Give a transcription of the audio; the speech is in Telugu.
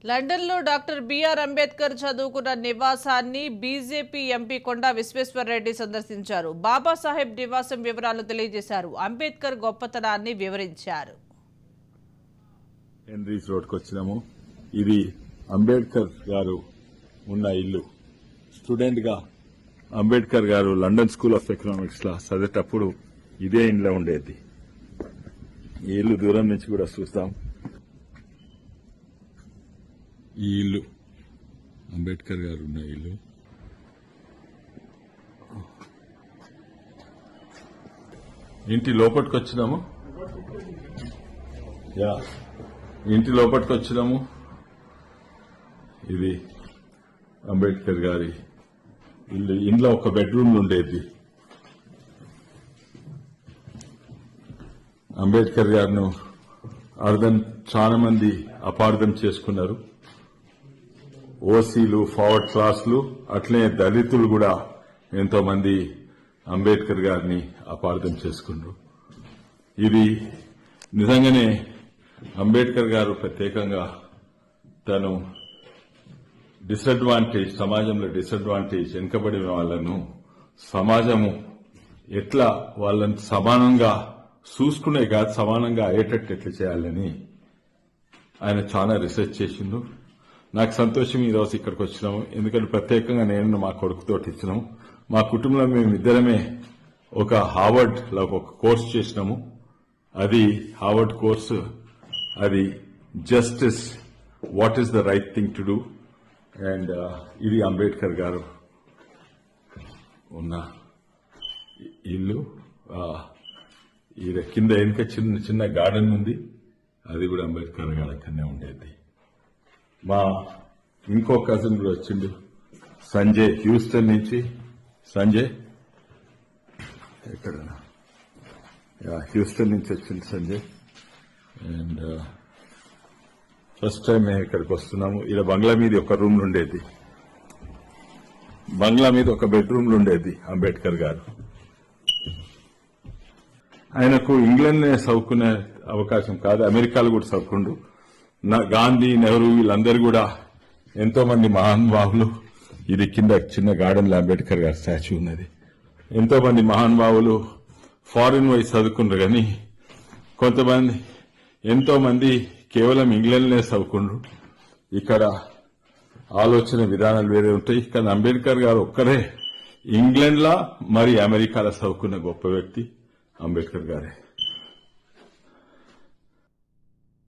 లండన్లో డాక్టర్ బిఆర్ అంబేద్కర్ చదువుకున్న నివాసాన్ని బీజేపీ ఎంపీ కొండా విశ్వేశ్వరరెడ్డి సందర్శించారు. బాబాసాహెబ్ నివాసం వివరాలు తెలియజేశారు. అంబేద్కర్ గొప్పతనాన్ని వివరించారు. హెన్రీస్ రోడ్కి వచ్చినాము. ఇది అంబేద్కర్ గారు ఉన్న ఇల్లు. స్టూడెంట్ గా అంబేద్కర్ గారు లండన్ స్కూల్ ఆఫ్ ఎకనామిక్స్ లా చదివేటప్పుడు ఇదే ఇంట్లో ఉండేది. ఈ ఇల్లు దూరం నుంచి కూడా చూస్తాం. ఈ ఇల్లు అంబేద్కర్ గారు ఉన్న ఇల్లు. ఇంటి లోపలికి వచ్చినాము. ఇంటి లోపలికి వచ్చినాము. ఇది అంబేద్కర్ గారి ఇల్లు. ఇంట్లో ఒక బెడ్రూమ్ ఉండేది. అంబేద్కర్ గారిను చాలా మంది అపార్థం చేసుకున్నారు. ఓసీలు, ఫార్వర్డ్ క్లాసులు, అట్లే దళితులు కూడా ఎంతో మంది అంబేద్కర్ గారిని అపార్థం చేసుకున్నారు. ఇది నిజంగానే అంబేద్కర్ గారు ప్రత్యేకంగా తను సమాజంలో డిసడ్వాంటేజ్ వెనుకబడిన వాళ్లను సమాజము ఎట్లా వాళ్ళని సమానంగా చూసుకునే కాదు, సమానంగా అయ్యేటట్టు ఎట్లా చేయాలని ఆయన చాలా రీసెర్చ్ చేసిండు. నాకు సంతోషం ఈరోజు ఇక్కడికి వచ్చినాము. ఎందుకంటే ప్రత్యేకంగా నేను మా కొడుకుతో ఇచ్చినాము. మా కుటుంబంలో మేమిద్దరమే ఒక హార్వర్డ్ లో ఒక కోర్సు చేసినాము. అది హార్వర్డ్ కోర్సు. అది justice, what is the right thing to do. And ఇది అంబేద్కర్ గారు ఉన్న ఇల్లు. కింద వెనుక చిన్న చిన్న గార్డెన్ ఉంది. అది కూడా అంబేద్కర్ గారి అక్కడనే ఉండేది. మా ఇంకో కజిన్ కూడా వచ్చిండు, సంజయ్, హ్యూస్టన్ నుంచి. సంజయ్ ఎక్కడ? హ్యూస్టన్ నుంచి వచ్చింది సంజయ్. అండ్ ఫస్ట్ టైం మేము ఇక్కడికి వస్తున్నాము. ఇలా బంగ్లా మీద ఒక రూమ్ ఉండేది. బంగ్లా మీద ఒక బెడ్రూమ్ ఉండేది అంబేద్కర్ గారు. ఆయనకు ఇంగ్లాండ్ చదువుకునే అవకాశం కాదు, అమెరికాలో కూడా చదువుకుండు. గాంధీ, నెహ్రూ వీళ్ళందరూ కూడా ఎంతో మంది మహానుభావులు. ఇది కింద చిన్న గార్డెన్ లో అంబేద్కర్ గారి స్టాచ్యూ ఉన్నది. ఎంతో మంది మహానుభావులు ఫారిన్ వైజ్ చదువుకున్నారు, కానీ కొంతమంది ఎంతో మంది కేవలం ఇంగ్లాండ్లోనే చదువుకుండ్రు. ఇక్కడ ఆలోచన విధానాలు వేరే ఉంటాయి. కానీ అంబేద్కర్ గారు ఒక్కరే ఇంగ్లాండ్లా మరి అమెరికాలో చదువుకున్న గొప్ప వ్యక్తి అంబేద్కర్ గారే.